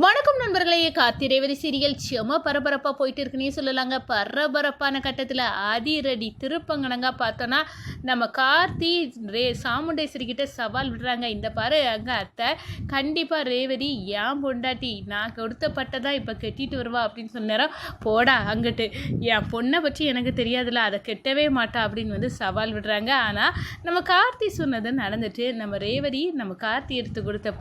வணக்கம் நண்பர்களே, கார்த்தி ரேவதி சீரியல் செம பரபரப்பாக போயிட்டு இருக்குன்னே சொல்லலாங்க. பரபரப்பான கட்டத்தில் அதிரடி திருப்பங்கனங்க பார்த்தோன்னா நம்ம கார்த்தி சாமுண்டேஸ்வரி கிட்ட சவால் விடுறாங்க. இந்த பாரு அங்கே அத்தை, கண்டிப்பாக ரேவதி ஏன் பொண்டாட்டி, நான் கொடுத்த பட்டை தான் இப்போ கெட்டிட்டு வருவா அப்படின்னு சொன்னாரோ. போடா அங்கிட்டு, என் பொண்ணை பற்றி எனக்கு தெரியாதுல்ல, அதை கெட்டவே மாட்டா அப்படின்னு சவால் விடுறாங்க. ஆனால் நம்ம கார்த்தி சொன்னது நடந்துட்டு நம்ம ரேவதி நம்ம கார்த்தி எடுத்து கொடுத்த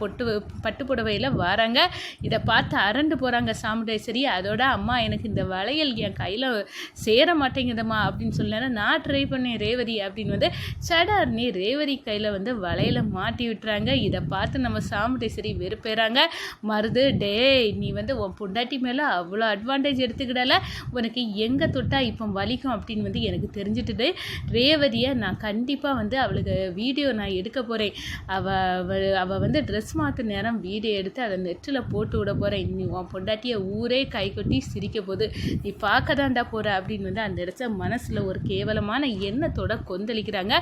பட்டு புடவையில் வராங்க. இதை பார்த்து அரண்டு போகிறாங்க சாமுண்டேஸ்வரி. அதோட அம்மா, எனக்கு இந்த வளையல் என் கையில் சேர மாட்டேங்குதம்மா அப்படின்னு சொன்னாங்க. நான் ட்ரை பண்ணேன் ரேவதி அப்படின்னு சடார்னி ரேவதி கையில் வளையலை மாட்டி விட்டுறாங்க. இதை பார்த்து நம்ம சாமுண்டேஸ்வரி வெறுப்பேறாங்க. மருது, டேய் நீ உன் பொண்டாட்டி மேலே அவ்வளோ அட்வான்டேஜ் எடுத்துக்கிடல, உனக்கு எங்கே தொட்டா இப்போ வலிக்கும் அப்படின்னு எனக்கு தெரிஞ்சுட்டுது. ரேவதியை நான் கண்டிப்பாக அவளுக்கு வீடியோ நான் எடுக்க போகிறேன். அவள் ட்ரெஸ் மாற்ற நேரம் வீடியோ எடுத்து அதை நெட்டில் போட்டு விட போகிறேன். நீ உன் பொண்டாட்டியை ஊரே கை கொட்டி சிரிக்க போது, நீ பார்க்க தான்டா போகிற அப்படின்னு அந்த இடத்த மனசில் ஒரு கேவலமான எண்ணத்தோட கொந்தளிக்கிறாங்க.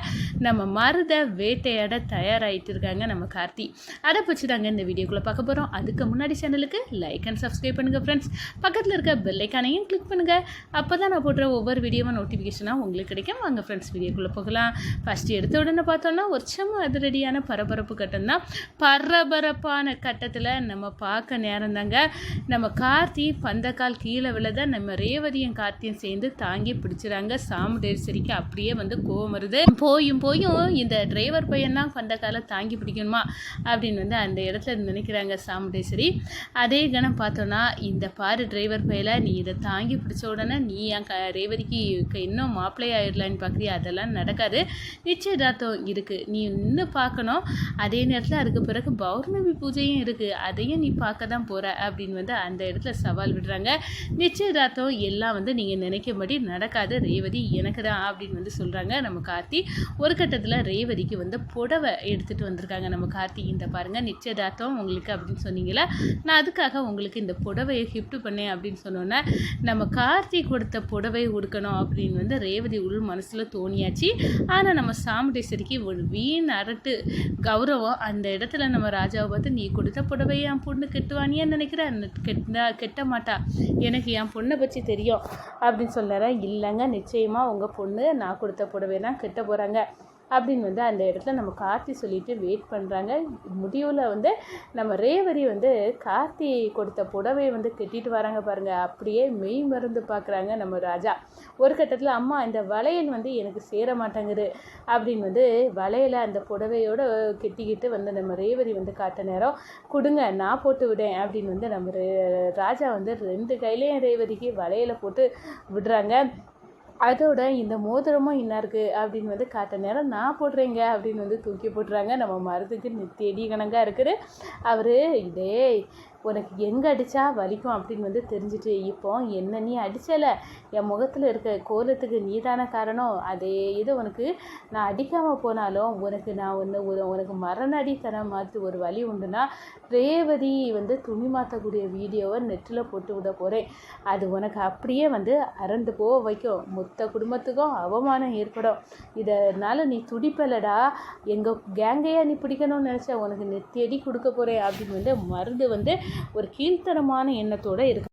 நம்ம மருதை வேட்டையாட தயாராகிட்டு இருக்காங்க நம்ம கார்த்தி. அதை பற்றி தாங்க இந்த வீடியோக்குள்ளே பார்க்க போகிறோம். அதுக்கு முன்னாடி சேனலுக்கு லைக் அண்ட் சப்ஸ்கிரைப் பண்ணுங்கள் ஃப்ரெண்ட்ஸ். பக்கத்தில் இருக்க பெல் ஐக்கானையும் கிளிக் பண்ணுங்கள். அப்போ தான் நான் போடுற ஒவ்வொரு வீடியோவும் நோட்டிஃபிகேஷனாக உங்களுக்கு கிடைக்கும். வாங்க ஃப்ரெண்ட்ஸ், வீடியோக்குள்ளே போகலாம். ஃபஸ்ட்டு எடுத்த உடனே பார்த்தோன்னா ஒரு செம்ம அதிரடியான பரபரப்பு கட்டம் தான். பரபரப்பான கட்டத்தில் நம்ம பார்க்க நேரம் தாங்க. நம்ம கார்த்தி பந்தக்கால் கீழே விழத நம்ம ரேவதியும் கார்த்தியும் சேர்ந்து தாங்கி பிடிச்சிறாங்க. சாமுண்டேஸ்வரிக்கு அப்படியே கோவம் வருது. போயும் இந்த டிரைவர் பையன் தான் பந்தக்காலை தாங்கி பிடிக்கணுமா அப்படின்னு அந்த இடத்துல நினைக்கிறாங்க சாமுண்டேஸ்வரி. அதே கணம் பார்த்தோன்னா, இந்த பாரு டிரைவர் பையில, நீ இதை தாங்கி பிடிச்ச உடனே நீ என் ரேவதிக்கு இன்னும் மாப்பிள்ளை ஆயிடலான்னு பார்க்குறியா? அதெல்லாம் நடக்காது. நிச்சயதார்த்தம் இருக்குது, நீ இன்னும் பார்க்கணும். அதே நேரத்தில் அதுக்கு பிறகு பௌர்ணமி பூஜையும் இருக்குது, அதையும் நீ பார்க்க தான் போகிற அப்படின்னு அந்த இடத்துல சவால் விடுறாங்க. நிச்சயதார்த்தம் எல்லாம் நீங்கள் நினைக்கபடி நடக்காது, ரேவதி எனக்கு தான் அப்படின்னு சொல்கிறாங்க நம்ம கார்த்தி. ஒரு கட்டத்தில் ரேவதிக்கு புடவை எடுத்துகிட்டு வந்திருக்காங்க நம்ம கார்த்தி. இந்த பாருங்கள், நிச்சயதார்த்தம் உங்களுக்கு அப்படின்னு சொன்னீங்களா, நான் அதுக்காக உங்களுக்கு இந்த புடவையை கிஃப்ட் பண்ணேன் அப்படின்னு சொன்னோன்னே, நம்ம கார்த்தி கொடுத்த புடவை உடுக்கணும் அப்படின்னு ரேவதி உள் மனசில் தோணியாச்சு. ஆனால் நம்ம சாமுண்டேஸ்வரிக்கு ஒரு வீண் அரட்டு கௌரவம். அந்த இடத்துல நம்ம ராஜாவை பார்த்து, நீ கொடுத்த புடவையை என் பொண்ணு கெட்டுவானியான்னு நினைக்கிறேன், கெட்ட மாட்டா, எனக்கு என் பொண்ணை பற்றி தெரியும் அப்படின்னு சொல்லுறேன். இல்லைங்க, நிச்சயமாக உங்கள் பொண்ணு நான் கொடுத்த புடவை தான் கெட்ட போகிறாங்க அப்படின்னு அந்த இடத்துல நம்ம கார்த்தி சொல்லிட்டு வெயிட் பண்ணுறாங்க. முடிவில் நம்ம ரேவதி கார்த்தி கொடுத்த புடவையை கட்டிட்டு வராங்க பாருங்கள். அப்படியே மெய் மருந்து பார்க்குறாங்க நம்ம ராஜா. ஒரு கட்டத்தில், அம்மா இந்த வளையல் எனக்கு சேர மாட்டேங்குது அப்படின்னு வளையலை அந்த புடவையோடு கெட்டிக்கிட்டு நம்ம ரேவதி காட்ட நேரம், கொடுங்க நான் போட்டு விடேன் அப்படின்னு நம்ம ராஜா ரெண்டு கையிலையும் ரேவதிக்கு வளையலை போட்டு விடுறாங்க. அதோட இந்த மோதிரமும் என்ன இருக்குது அப்படின்னு காட்ட நேரம், நான் போடுறேங்க அப்படின்னு தூக்கி போட்டுறாங்க. நம்ம மருதுக்கு தேடி கணக்காக இருக்குது. அவர், இதே உனக்கு எங்கே அடித்தா வலிக்கும் அப்படின்னு தெரிஞ்சுட்டு, இப்போ என்ன நீ அடித்தலை, என் முகத்தில் இருக்க கோலத்துக்கு நீ தானே காரணம். அதே இது உனக்கு நான் அடிக்காமல் போனாலும் உனக்கு நான் உனக்கு மரண அடி தர மாதிரி ஒரு வழி உண்டுன்னா, ரேவதி துணி மாற்றக்கூடிய வீடியோவை நெட்டில் போட்டு விட போகிறேன். அது உனக்கு அப்படியே அரண்டு போக வைக்கும், மொத்த குடும்பத்துக்கும் அவமானம் ஏற்படும். இதனால் நீ துடிப்பலடா, எங்கள் கேங்கையாக நீ பிடிக்கணும்னு நினச்ச, உனக்கு நெத்தியடி கொடுக்க போகிறேன் அப்படின்னு மருந்து ஒரு கீழ்த்தரமான எண்ணத்தோடு இருக்கு.